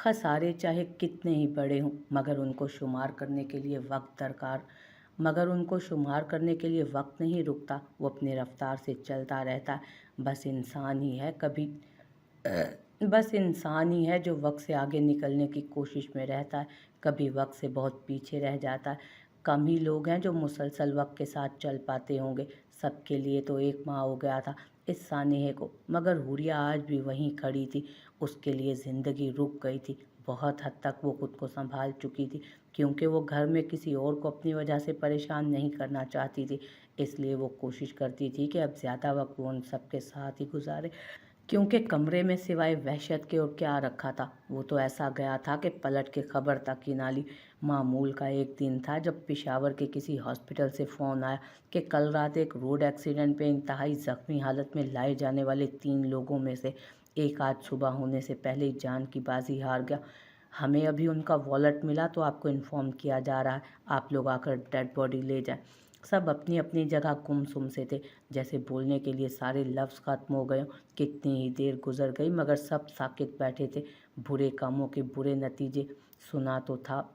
खसारे चाहे कितने ही बड़े हों मगर उनको शुमार करने के लिए वक्त नहीं रुकता। वो अपनी रफ्तार से चलता रहता है। बस इंसान ही है जो वक्त से आगे निकलने की कोशिश में रहता है, कभी वक्त से बहुत पीछे रह जाता है। कम ही लोग हैं जो मुसलसल वक्त के साथ चल पाते होंगे। सबके लिए तो एक माह हो गया था इस सानेहे को, मगर हुरिया आज भी वहीं खड़ी थी। उसके लिए ज़िंदगी रुक गई थी। बहुत हद तक वो खुद को संभाल चुकी थी, क्योंकि वो घर में किसी और को अपनी वजह से परेशान नहीं करना चाहती थी। इसलिए वो कोशिश करती थी कि अब ज़्यादा वक्त वो उन सबके साथ ही गुजारे, क्योंकि कमरे में सिवाय वहशत के और क्या रखा था। वो तो ऐसा गया था कि पलट के खबर तक ही ना ली। मामूल का एक दिन था जब पेशावर के किसी हॉस्पिटल से फ़ोन आया कि कल रात एक रोड एक्सीडेंट में इंतहाई ज़ख्मी हालत में लाए जाने वाले 3 लोगों में से एक आज सुबह होने से पहले ही जान की बाजी हार गया। हमें अभी उनका वॉलेट मिला तो आपको इन्फॉर्म किया जा रहा है, आप लोग आकर डेड बॉडी ले जाएं। सब अपनी अपनी जगह गुमसुम से थे, जैसे बोलने के लिए सारे लफ्ज़ ख़त्म हो गए। कितनी ही देर गुजर गई मगर सब साकित बैठे थे। बुरे कामों के बुरे नतीजे सुना तो था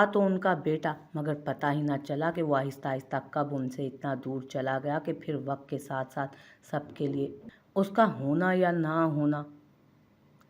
तो उनका बेटा, मगर पता ही ना चला कि वो आहिस्ता आहिस्ता कब उनसे इतना दूर चला गया कि फिर वक्त के साथ साथ सबके लिए उसका होना या ना होना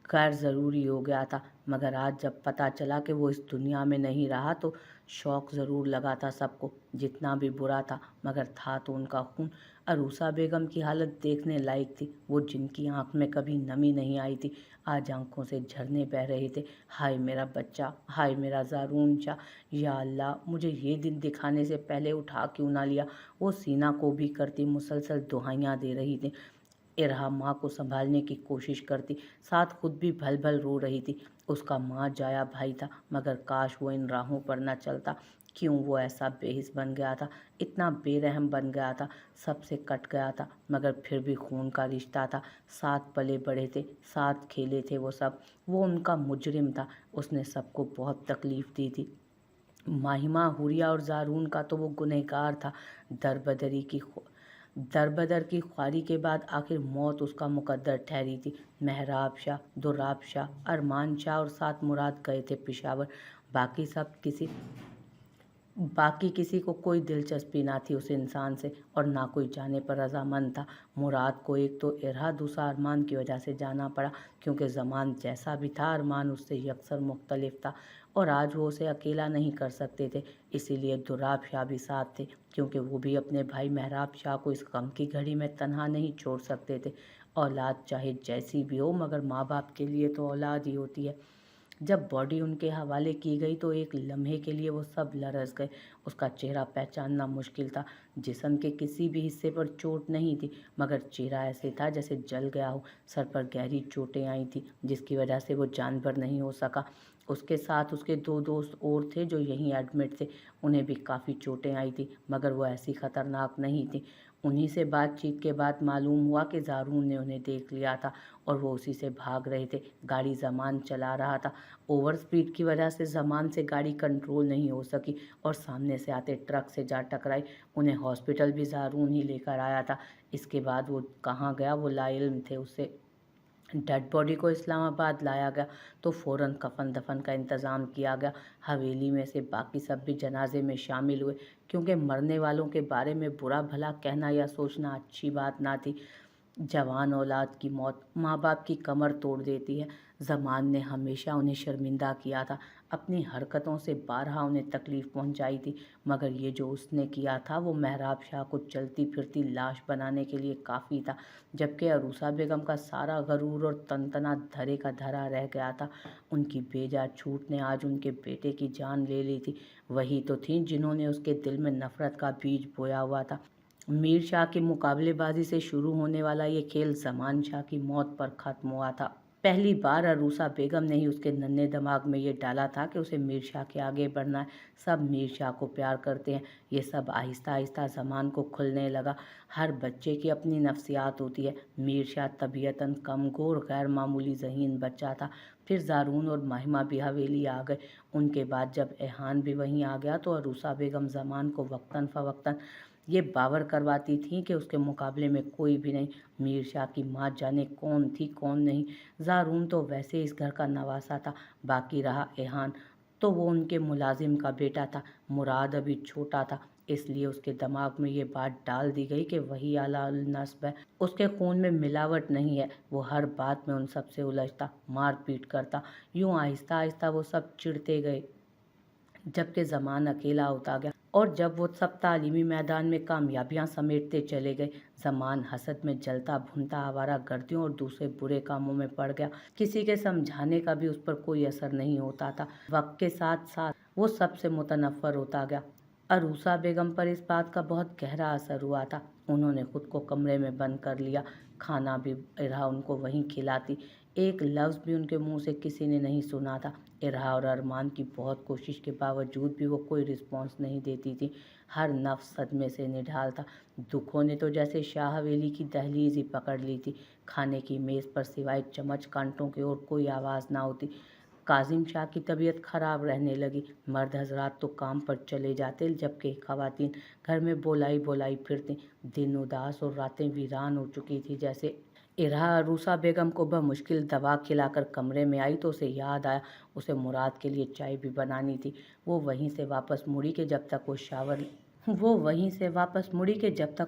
गैर ज़रूरी हो गया था। मगर आज जब पता चला कि वो इस दुनिया में नहीं रहा तो शौक ज़रूर लगा था सबको, जितना भी बुरा था। मगर था तो उनका खून। अरूसा बेगम की हालत देखने लायक थी। वो जिनकी आंख में कभी नमी नहीं आई थी, आज आंखों से झरने बह रहे थे। हाय मेरा बच्चा, हाय मेरा ज़ारून शाह। या अल्लाह, मुझे ये दिन दिखाने से पहले उठा क्यों ना लिया। वो सीना को भी करती मुसलसल दुहाइयाँ दे रही थी। इरहा माँ को संभालने की कोशिश करती, साथ खुद भी भल भल रो रही थी। उसका माँ जाया भाई था, मगर काश वो इन राहों पर न चलता। क्यों वो ऐसा बेहिस बन गया था, इतना बेरहम बन गया था, सबसे कट गया था। मगर फिर भी खून का रिश्ता था, साथ पले बड़े थे, साथ खेले थे वो सब। वो उनका मुजरिम था, उसने सबको बहुत तकलीफ़ दी थी। माहिमा, हुरिया और ज़ारून का तो वो गुनहगार था। दरबदरी की दरबदर की ख्वारी के बाद आखिर मौत उसका मुकद्दर ठहरी थी। महराब शाह, दुर्राब शाह, अरमान शाह और साथ मुराद गए थे पेशावर। बाकी सब किसी बाकी किसी को कोई दिलचस्पी ना थी उस इंसान से, और ना कोई जाने पर रजामंद था। मुराद को एक तो इरहा, दूसरा अरमान की वजह से जाना पड़ा, क्योंकि ज़मान जैसा भी था अरमान उससे यकसर मुख्तलिफ था और आज वो उसे अकेला नहीं कर सकते थे। इसीलिए दुर्राब शाह भी साथ थे, क्योंकि वो भी अपने भाई महराब शाह को इस गम की घड़ी में तन्हा नहीं छोड़ सकते थे। औलाद चाहे जैसी भी हो, मगर माँ बाप के लिए तो औलाद ही होती है। जब बॉडी उनके हवाले की गई तो एक लम्हे के लिए वो सब लरज़ गए। उसका चेहरा पहचानना मुश्किल था। जिस्म के किसी भी हिस्से पर चोट नहीं थी, मगर चेहरा ऐसे था जैसे जल गया हो। सर पर गहरी चोटें आई थी, जिसकी वजह से वो जानवर नहीं हो सका। उसके साथ उसके 2 दोस्त और थे जो यहीं एडमिट थे। उन्हें भी काफ़ी चोटें आई थी, मगर वो ऐसी ख़तरनाक नहीं थी। उन्हीं से बातचीत के बाद मालूम हुआ कि ज़ारून ने उन्हें देख लिया था और वो उसी से भाग रहे थे। गाड़ी ज़मान चला रहा था। ओवर स्पीड की वजह से ज़मान से गाड़ी कंट्रोल नहीं हो सकी और सामने से आते ट्रक से जा टकराई। उन्हें हॉस्पिटल भी ज़ारून ही लेकर आया था। इसके बाद वो कहाँ गया वो लाइल्म थे उससे। डेड बॉडी को इस्लामाबाद लाया गया तो फ़ौरन कफन दफन का इंतज़ाम किया गया। हवेली में से बाकी सब भी जनाजे में शामिल हुए, क्योंकि मरने वालों के बारे में बुरा भला कहना या सोचना अच्छी बात ना थी। जवान औलाद की मौत माँ बाप की कमर तोड़ देती है। ज़मान ने हमेशा उन्हें शर्मिंदा किया था, अपनी हरकतों से बारहा उन्हें तकलीफ़ पहुंचाई थी, मगर ये जो उसने किया था वो महराब शाह को चलती फिरती लाश बनाने के लिए काफ़ी था। जबकि अरूसा बेगम का सारा गरूर और तनतना धरे का धरा रह गया था। उनकी बेजा छूट ने आज उनके बेटे की जान ले ली थी। वही तो थी जिन्होंने उसके दिल में नफ़रत का बीज बोया हुआ था। मीर शाह की मुकाबलेबाजी से शुरू होने वाला ये खेल ज़मान शाह की मौत पर ख़त्म हुआ था। पहली बार अरूसा बेगम ने ही उसके नन्हे दिमाग में ये डाला था कि उसे मीर शाह के आगे बढ़ना है। सब मीर शाह को प्यार करते हैं, ये सब आहिस्ता आहिस्ता ज़मान को खुलने लगा। हर बच्चे की अपनी नफ्सियात होती है। मीर शाह तबीयतन कमज़ोर गैर मामूली ज़हीन बच्चा था। फिर ज़ारून और माहिमा भी हवेली आ गए। उनके बाद जब एहान भी वहीं आ गया तो अरूसा बेगम ज़मान को वक्तन फ़वक्तन ये बावर करवाती थीं कि उसके मुकाबले में कोई भी नहीं। मीर शाह की माँ जाने कौन थी कौन नहीं। ज़ारून तो वैसे इस घर का नवासा था, बाकी रहा एहान तो वो उनके मुलाजिम का बेटा था। मुराद अभी छोटा था, इसलिए उसके दिमाग में ये बात डाल दी गई कि वही आला नस्ब है, उसके खून में मिलावट नहीं है। वो हर बात में उन सब से उलझता, मार पीट करता। यूं आहिस्ता आहिस्ता वो सब चिढ़ते गए, जबकि ज़मान अकेला होता गया। और जब वो सब तालीमी मैदान में कामयाबियां समेटते चले गए, ज़मान हसद में जलता भुनता आवारा गर्दियों और दूसरे बुरे कामों में पड़ गया। किसी के समझाने का भी उस पर कोई असर नहीं होता था। वक्त के साथ साथ वो सबसे मुतनफ़र होता गया। अरूसा बेगम पर इस बात का बहुत गहरा असर हुआ था। उन्होंने खुद को कमरे में बंद कर लिया। खाना भी इरहा उनको वहीं खिलाती। एक लफ्ज़ भी उनके मुंह से किसी ने नहीं सुना था। इरहा और अरमान की बहुत कोशिश के बावजूद भी वो कोई रिस्पॉन्स नहीं देती थी। हर नफ्स सदमे से निढाल था। दुखों ने तो जैसे शाह हवेली की दहलीज ही पकड़ ली थी। खाने की मेज़ पर सिवाय चम्मच कांटों की और कोई आवाज़ ना होती। काजिम शाह की तबीयत खराब रहने लगी। मर्द हजरात तो काम पर चले जाते, जबकि खवातीन घर में बोलाई बोलाई फिरती। दिन उदास और रातें वीरान हो चुकी थी जैसे। इरहा अरूसा बेगम को बमुश्किल दवा खिलाकर कमरे में आई तो उसे याद आया उसे मुराद के लिए चाय भी बनानी थी। वो वहीं से वापस मुड़ी के जब तक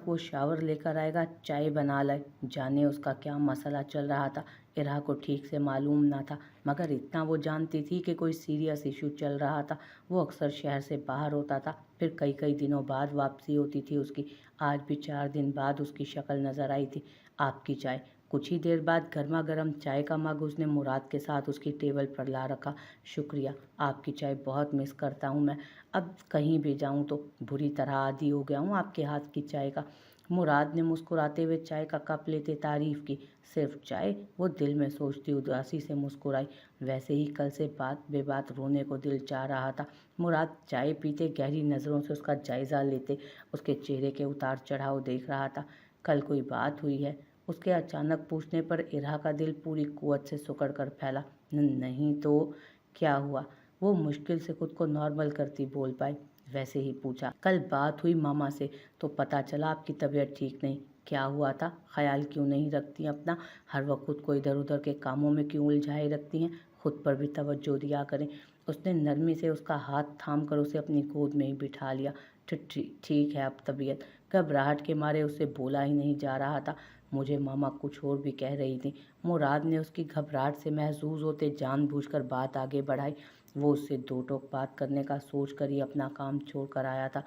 वो शावर लेकर आएगा चाय बना लाए। जाने उसका क्या मसला चल रहा था, इरहा को ठीक से मालूम ना था, मगर इतना वो जानती थी कि कोई सीरियस इशू चल रहा था। वो अक्सर शहर से बाहर होता था, फिर कई कई दिनों बाद वापसी होती थी उसकी। आज भी 4 दिन बाद उसकी शक्ल नज़र आई थी। आपकी चाय। कुछ ही देर बाद गर्मा गर्म चाय का मग उसने मुराद के साथ उसकी टेबल पर ला रखा। शुक्रिया, आपकी चाय बहुत मिस करता हूँ मैं। अब कहीं भी जाऊँ तो बुरी तरह आदी हो गया हूँ आपके हाथ की चाय का। मुराद ने मुस्कुराते हुए चाय का कप लेते तारीफ की। सिर्फ चाय? वो दिल में सोचती उदासी से मुस्कुराई। वैसे ही कल से बात बेबात रोने को दिल चाह रहा था। मुराद चाय पीते गहरी नज़रों से उसका जायज़ा लेते उसके चेहरे के उतार चढ़ाव देख रहा था। कल कोई बात हुई है? उसके अचानक पूछने पर इरहा का दिल पूरी कुव्वत से सिकुड़ कर फैला। नहीं तो क्या हुआ? वो मुश्किल से खुद को नॉर्मल करती बोल पाई। वैसे ही पूछा, कल बात हुई मामा से तो पता चला आपकी तबीयत ठीक नहीं। क्या हुआ था? ख्याल क्यों नहीं रखती अपना? हर वक्त खुद को इधर उधर के कामों में क्यों उलझाए रखती हैं? खुद पर भी तवज्जो दिया करें। उसने नरमी से उसका हाथ थाम कर उसे अपनी गोद में ही बिठा लिया। ठीक है अब तबीयत। घबराहट के मारे उससे बोला ही नहीं जा रहा था। मुझे मामा कुछ और भी कह रही थी। मुराद ने उसकी घबराहट से महसूस होते जानबूझकर बात आगे बढ़ाई। वो उससे दो टोक बात करने का सोच कर ही अपना काम छोड़ कर आया था।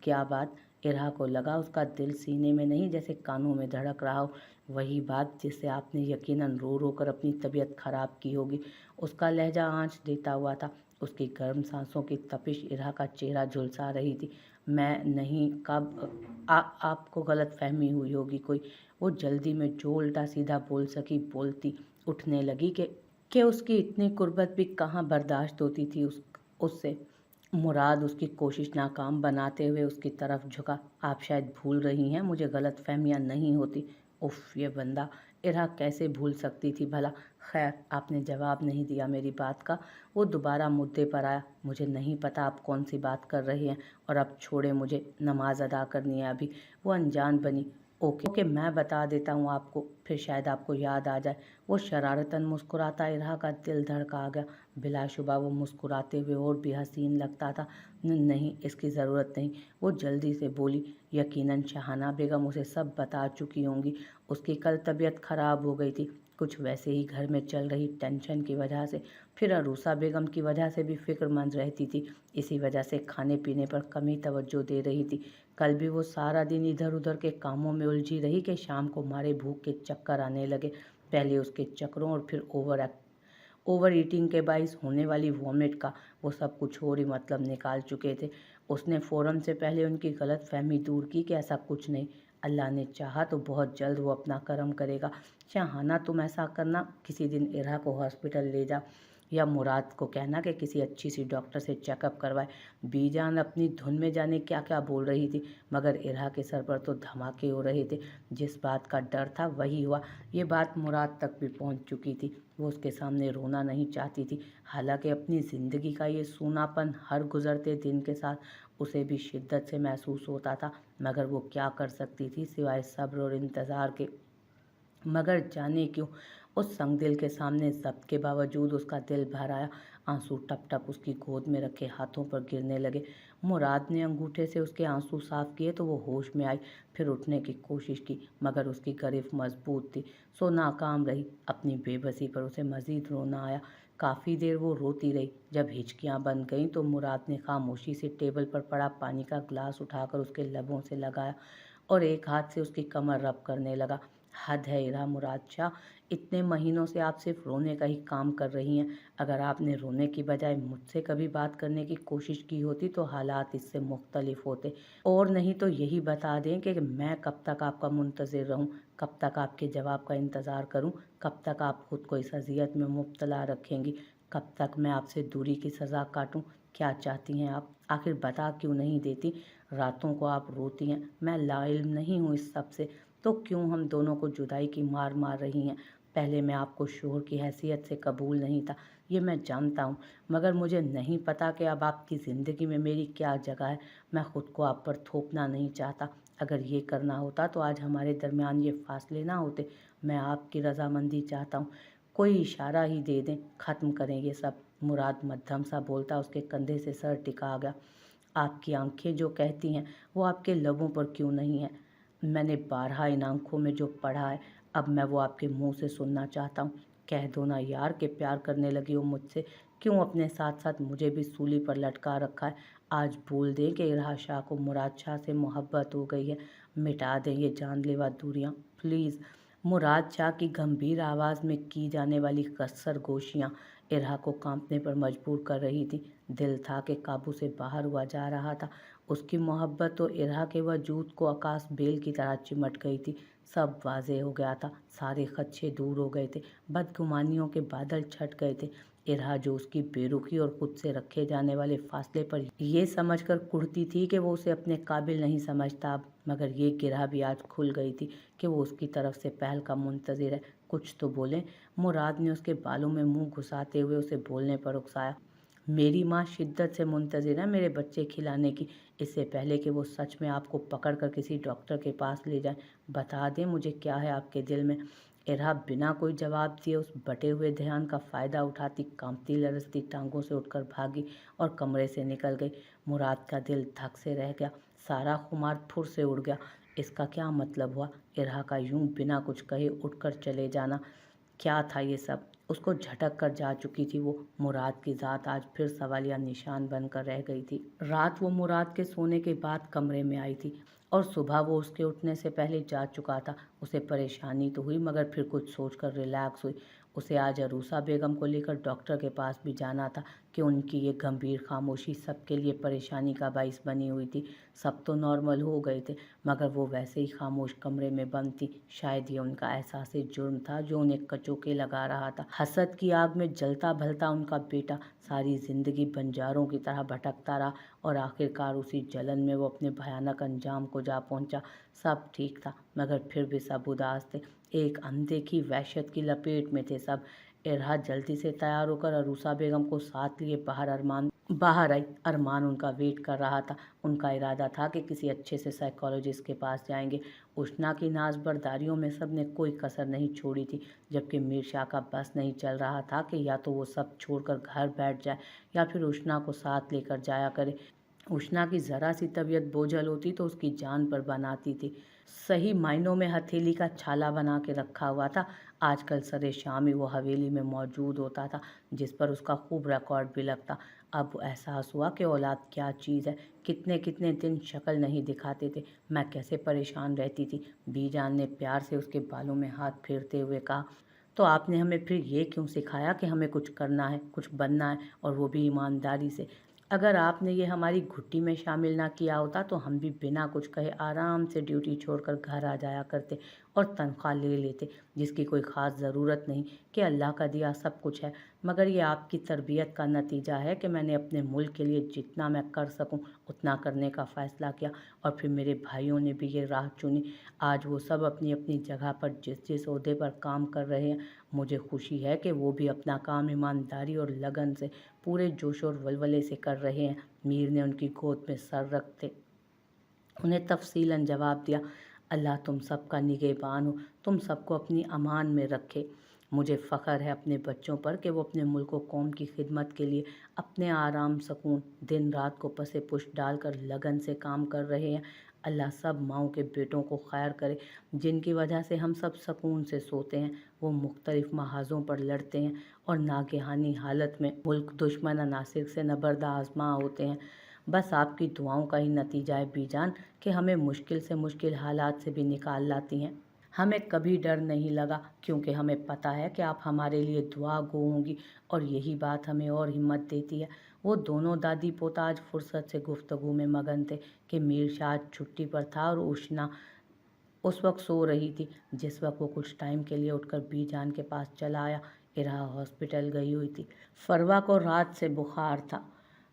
क्या बात? इरहा को लगा उसका दिल सीने में नहीं जैसे कानों में धड़क रहा हो। वही बात जिससे आपने यकीनन रो रो कर अपनी तबीयत खराब की होगी। उसका लहजा आंच देता हुआ था। उसकी गर्म सांसों की तपिश इरहा का चेहरा झुलसा रही थी। मैं नहीं, कब आपको गलत फहमी हुई होगी कोई। वो जल्दी में जो उल्टा सीधा बोल सकी बोलती उठने लगी कि उसकी इतनी कुर्बत भी कहाँ बर्दाश्त होती थी उससे। मुराद उसकी कोशिश नाकाम बनाते हुए उसकी तरफ झुका। आप शायद भूल रही हैं, मुझे गलत फहमियाँ नहीं होती। उफ, ये बंदा। इरहा कैसे भूल सकती थी भला। खैर, आपने जवाब नहीं दिया मेरी बात का। वो दोबारा मुद्दे पर आया। मुझे नहीं पता आप कौन सी बात कर रहे हैं, और अब छोड़े, मुझे नमाज अदा करनी है अभी। वो अनजान बनी। ओके, मैं बता देता हूँ आपको, फिर शायद आपको याद आ जाए। वो शरारतन मुस्कुराता इरहा का दिल धड़का गया। बिलाशुबा वो मुस्कुराते हुए और भी हसीन लगता था। नहीं, इसकी ज़रूरत नहीं। वो जल्दी से बोली। यकीनन शहाना बेगम उसे सब बता चुकी होंगी। उसकी कल तबीयत खराब हो गई थी, कुछ वैसे ही घर में चल रही टेंशन की वजह से। फिर अरूसा बेगम की वजह से भी फिक्रमंद रहती थी। इसी वजह से खाने पीने पर कम ही तवज्जो दे रही थी। कल भी वो सारा दिन इधर उधर के कामों में उलझी रही कि शाम को मारे भूख के चक्कर आने लगे। पहले उसके चक्करों और फिर ओवर ईटिंग के बाइस होने वाली वॉमिट का वो सब कुछ और ही मतलब निकाल चुके थे। उसने फ़ौरन से पहले उनकी गलत फहमी दूर की कि ऐसा कुछ नहीं। अल्लाह ने चाहा तो बहुत जल्द वो अपना कर्म करेगा। शाहाना, तुम ऐसा करना, किसी दिन इरहा को हॉस्पिटल ले जा, या मुराद को कहना कि किसी अच्छी सी डॉक्टर से चेकअप करवाए। बीजान अपनी धुन में जाने क्या क्या बोल रही थी, मगर इरहा के सर पर तो धमाके हो रहे थे। जिस बात का डर था वही हुआ। ये बात मुराद तक भी पहुंच चुकी थी। वो उसके सामने रोना नहीं चाहती थी। हालांकि अपनी ज़िंदगी का ये सूनापन हर गुज़रते दिन के साथ उसे भी शिद्दत से महसूस होता था, मगर वो क्या कर सकती थी सिवाय सब्र और इंतज़ार के। मगर जाने क्यों उस संगदिल के सामने ज़ब्त के बावजूद उसका दिल भर आया। आंसू टप टप उसकी गोद में रखे हाथों पर गिरने लगे। मुराद ने अंगूठे से उसके आंसू साफ किए तो वो होश में आई। फिर उठने की कोशिश की, मगर उसकी गिरफ्त मजबूत थी, सो नाकाम रही। अपनी बेबसी पर उसे मजीद रोना आया। काफ़ी देर वो रोती रही। जब हिचकियाँ बंद गईं तो मुराद ने खामोशी से टेबल पर पड़ा पानी का गिलास उठाकर उसके लबों से लगाया और एक हाथ से उसकी कमर रब करने लगा। हद है इरा मुराद शाह, इतने महीनों से आप सिर्फ रोने का ही काम कर रही हैं। अगर आपने रोने की बजाय मुझसे कभी बात करने की कोशिश की होती तो हालात इससे मुख्तलिफ होते। और नहीं तो यही बता दें कि मैं कब तक आपका मुंतज़िर रहूं, कब तक आपके जवाब का इंतज़ार करूं, कब तक आप खुद को इस अजियत में मुब्तला रखेंगी, कब तक मैं आपसे दूरी की सज़ा काटूं। क्या चाहती हैं आप? आखिर बता क्यों नहीं देती? रातों को आप रोती हैं, मैं लाइल्म नहीं हूँ इस सब से, तो क्यों हम दोनों को जुदाई की मार मार रही हैं? पहले मैं आपको शोहर की हैसियत से कबूल नहीं था, ये मैं जानता हूँ, मगर मुझे नहीं पता कि अब आपकी ज़िंदगी में मेरी क्या जगह है। मैं ख़ुद को आप पर थोपना नहीं चाहता। अगर ये करना होता तो आज हमारे दरमियान ये फासले ना होते। मैं आपकी रजामंदी चाहता हूँ, कोई इशारा ही दे दें, ख़त्म करें ये सब। मुराद मध्यम सा बोलता उसके कंधे से सर टिका गया। आपकी आंखें जो कहती हैं वो आपके लबों पर क्यों नहीं है? मैंने बारहा इन आंखों में जो पढ़ा है, अब मैं वो आपके मुंह से सुनना चाहता हूँ। कह दो ना यार कि प्यार करने लगी हो मुझसे। क्यों अपने साथ साथ मुझे भी सूली पर लटका रखा है? आज बोल दें कि इरहा शाह को मुराद शाह से मोहब्बत हो गई है। मिटा दें ये जानलेवा दूरियां प्लीज़। मुराद शाह की गंभीर आवाज़ में की जाने वाली कसर गोशियाँ इरहा को कांपने पर मजबूर कर रही थी। दिल था कि काबू से बाहर हुआ जा रहा था। उसकी मोहब्बत तो इरहा के वजूद को आकाश बेल की तरह चिमट गई थी। सब वाज़ेह हो गया था, सारे खदशे दूर हो गए थे, बदगुमानियों के बादल छट गए थे। इरहा जो उसकी बेरुखी और खुद से रखे जाने वाले फासले पर ये समझकर कुढ़ती थी कि वो उसे अपने काबिल नहीं समझता अब, मगर ये गिरह भी आज खुल गई थी कि वो उसकी तरफ से पहल का मुंतज़िर है। कुछ तो बोले। मुराद ने उसके बालों में मुंह घुसाते हुए उसे बोलने पर उकसाया। मेरी माँ शिद्दत से मुंतज़िर है मेरे बच्चे खिलाने की, इससे पहले कि वो सच में आपको पकड़ कर किसी डॉक्टर के पास ले जाए। बता दें मुझे क्या है आपके दिल में? इरहा बिना कोई जवाब दिए उस बटे हुए ध्यान का फ़ायदा उठाती कांपती लरजती टांगों से उठकर भागी और कमरे से निकल गई। मुराद का दिल धक से रह गया, सारा खुमार फुर से उड़ गया। इसका क्या मतलब हुआ? इरहा का यूं बिना कुछ कहे उठकर चले जाना। क्या था ये सब? उसको झटक कर जा चुकी थी वो। मुराद की ज़ात आज फिर सवालिया निशान बनकर रह गई थी। रात वो मुराद के सोने के बाद कमरे में आई थी और सुबह वो उसके उठने से पहले जा चुका था। उसे परेशानी तो हुई, मगर फिर कुछ सोचकर रिलैक्स हुई। उसे आज अरूसा बेगम को लेकर डॉक्टर के पास भी जाना था कि उनकी ये गंभीर खामोशी सबके लिए परेशानी का बाइस बनी हुई थी। सब तो नॉर्मल हो गए थे, मगर वो वैसे ही खामोश कमरे में बंद थी। शायद ये उनका एहसास जुर्म था जो उन्हें कचोके लगा रहा था। हसद की आग में जलता भलता उनका बेटा सारी जिंदगी बंजारों की तरह भटकता रहा और आखिरकार उसी जलन में वो अपने भयानक अंजाम को जा पहुंचा। सब ठीक था, मगर फिर भी सब उदास थे। एक अनदेखी वहशत की लपेट में थे सब। इरहा जल्दी से तैयार होकर अरूसा बेगम को साथ लिए बाहर आई। अरमान उनका वेट कर रहा था। उनका इरादा था कि किसी अच्छे से साइकोलॉजिस्ट के पास जाएंगे। उष्णा की नाज़बरदारियों में सब ने कोई कसर नहीं छोड़ी थी, जबकि मीर शाह का बस नहीं चल रहा था कि या तो वो सब छोड़कर घर बैठ जाए या फिर उष्णा को साथ लेकर जाया करे। उष्णा की ज़रा सी तबीयत बोझल होती तो उसकी जान पर बनाती थी। सही मायनों में हथेली का छाला बना के रखा हुआ था। आजकल सरे शाम ही वो हवेली में मौजूद होता था, जिस पर उसका खूब रिकॉर्ड भी लगता। अब एहसास हुआ कि औलाद क्या चीज़ है। कितने कितने दिन शक्ल नहीं दिखाते थे, मैं कैसे परेशान रहती थी। बीजान ने प्यार से उसके बालों में हाथ फेरते हुए कहा, तो आपने हमें फिर ये क्यों सिखाया कि हमें कुछ करना है, कुछ बनना है, और वो भी ईमानदारी से? अगर आपने ये हमारी घुट्टी में शामिल ना किया होता तो हम भी बिना कुछ कहे आराम से ड्यूटी छोड़कर घर आ जाया करते। और तनख्वाह ले लेते, जिसकी कोई ख़ास ज़रूरत नहीं, कि अल्लाह का दिया सब कुछ है। मगर ये आपकी तरबियत का नतीजा है कि मैंने अपने मुल्क के लिए जितना मैं कर सकूं उतना करने का फ़ैसला किया, और फिर मेरे भाइयों ने भी ये राह चुनी। आज वो सब अपनी अपनी जगह पर जिस जिस ओहदे पर काम कर रहे हैं। मुझे खुशी है कि वो भी अपना काम ईमानदारी और लगन से पूरे जोश और वलवले से कर रहे हैं। मीर ने उनकी गोद में सर रखते उन्हें तफसीलन जवाब दिया, अल्लाह तुम सबका निगहबान हो, तुम सबको अपनी अमान में रखे। मुझे फ़ख्र है अपने बच्चों पर कि वो अपने मुल्क व कौम की खिदमत के लिए अपने आराम सुकून दिन रात को पसे पुश डालकर लगन से काम कर रहे हैं। अल्लाह सब माओं के बेटों को खैर करे, जिनकी वजह से हम सब सुकून से सोते हैं। वो मुख्तलिफ महाज़ों पर लड़ते हैं और नागहानी हालत में मुल्क दुश्मन अनासिर से नबरदा आजमा होते हैं। बस आपकी दुआओं का ही नतीजा है बीजान कि हमें मुश्किल से मुश्किल हालात से भी निकाल लाती हैं। हमें कभी डर नहीं लगा, क्योंकि हमें पता है कि आप हमारे लिए दुआ गो होंगी, और यही बात हमें और हिम्मत देती है। वो दोनों दादी पोता आज फुर्सत से गुफ्तगू में मगन थे कि मीर शाह आज छुट्टी पर था और उष्ना उस वक्त सो रही थी, जिस वक्त वो कुछ टाइम के लिए उठकर बीजान के पास चला आया। इरा हॉस्पिटल गई हुई थी। फरवा को रात से बुखार था।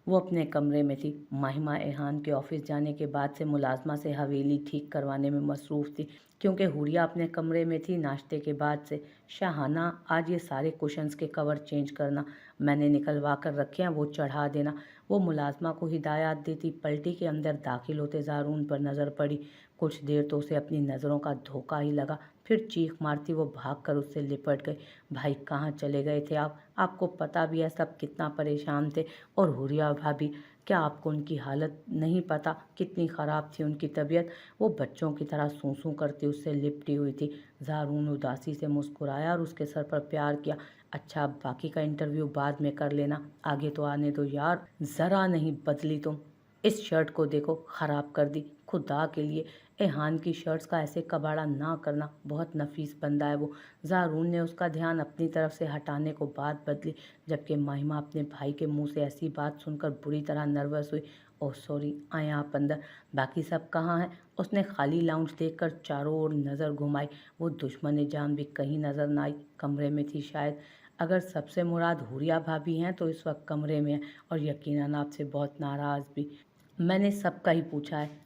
वो अपने कमरे में थी। माहिमा एहान के ऑफिस जाने के बाद से मुलाजमा से हवेली ठीक करवाने में मसरूफ़ थी, क्योंकि हुरिया अपने कमरे में थी नाश्ते के बाद से। शाहाना, आज ये सारे कुशन्स के कवर चेंज करना, मैंने निकलवा कर रखे हैं, वो चढ़ा देना। वो मुलाजमा को हिदायत देती पलटी के अंदर दाखिल होते ज़ारून पर नज़र पड़ी। कुछ देर तो उसे अपनी नज़रों का धोखा ही लगा, फिर चीख मारती वो भागकर उससे लिपट गई। भाई कहाँ चले गए थे आप? आपको पता भी है सब कितना परेशान थे। और हुरिया भाभी, क्या आपको उनकी हालत नहीं पता कितनी ख़राब थी उनकी तबीयत? वो बच्चों की तरह सूं सूं करती उससे लिपटी हुई थी। ज़ारून उदासी से मुस्कुराया और उसके सर पर प्यार किया। अच्छा, अब बाकी का इंटरव्यू बाद में कर लेना, आगे तो आने दो यार। ज़रा नहीं बदली तुम। इस शर्ट को देखो, ख़राब कर दी। खुदा के लिए एहान की शर्ट्स का ऐसे कबाड़ा ना करना, बहुत नफीस बंदा है वो। ज़ारून ने उसका ध्यान अपनी तरफ से हटाने को बात बदली, जबकि माहिमा अपने भाई के मुंह से ऐसी बात सुनकर बुरी तरह नर्वस हुई। ओह सॉरी, आए आप अंदर। बाकी सब कहाँ हैं? उसने खाली लाउंज देखकर चारों ओर नज़र घुमाई। वो दुश्मन जान भी कहीं नज़र न आई। कमरे में थी शायद। अगर सबसे मुराद हुरिया भाभी हैं तो इस वक्त कमरे में है, और यकीनन आपसे बहुत नाराज़ भी। मैंने सबका ही पूछा है।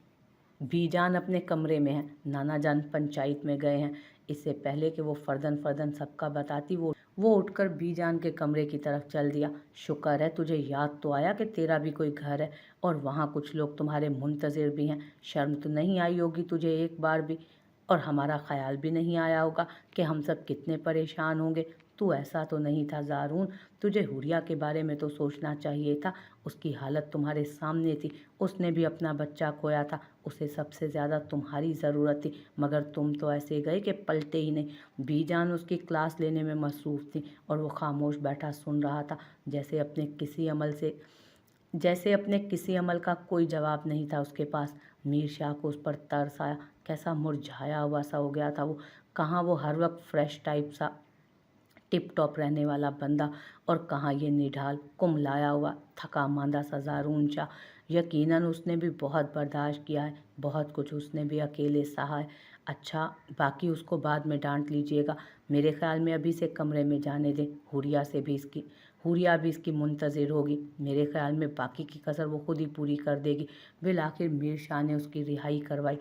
बीजान अपने कमरे में है, नाना जान पंचायत में गए हैं। इससे पहले कि वो फर्दन फर्दन सबका बताती, वो उठकर बीजान के कमरे की तरफ चल दिया। शुक्र है तुझे याद तो आया कि तेरा भी कोई घर है और वहाँ कुछ लोग तुम्हारे मुंतज़िर भी हैं। शर्म तो नहीं आई होगी तुझे एक बार भी? और हमारा ख्याल भी नहीं आया होगा कि हम सब कितने परेशान होंगे? तू ऐसा तो नहीं था ज़ारून, तुझे हुरिया के बारे में तो सोचना चाहिए था। उसकी हालत तुम्हारे सामने थी, उसने भी अपना बच्चा खोया था, उसे सबसे ज़्यादा तुम्हारी ज़रूरत थी, मगर तुम तो ऐसे गए कि पलटे ही नहीं। बीजान उसकी क्लास लेने में मसरूफ़ थी और वो खामोश बैठा सुन रहा था, जैसे अपने किसी अमल का कोई जवाब नहीं था उसके पास। मीर शाह को उस पर तरस आया। कैसा मुरझाया हुआ सा हो गया था वो। कहाँ वो हर वक्त फ्रेश टाइप सा टिप टॉप रहने वाला बंदा, और कहाँ ये निढाल कुमलाया हुआ थका मांदा सा ज़ारून शाह। यकीनन उसने भी बहुत बर्दाश्त किया है, बहुत कुछ उसने भी अकेले सहा है। अच्छा, बाकी उसको बाद में डांट लीजिएगा। मेरे ख्याल में अभी से कमरे में जाने दें। हुरिया भी इसकी मुंतज़िर होगी। मेरे ख्याल में बाकी की कसर वो खुद ही पूरी कर देगी। बिल आखिर मीर शाह ने उसकी रिहाई करवाई।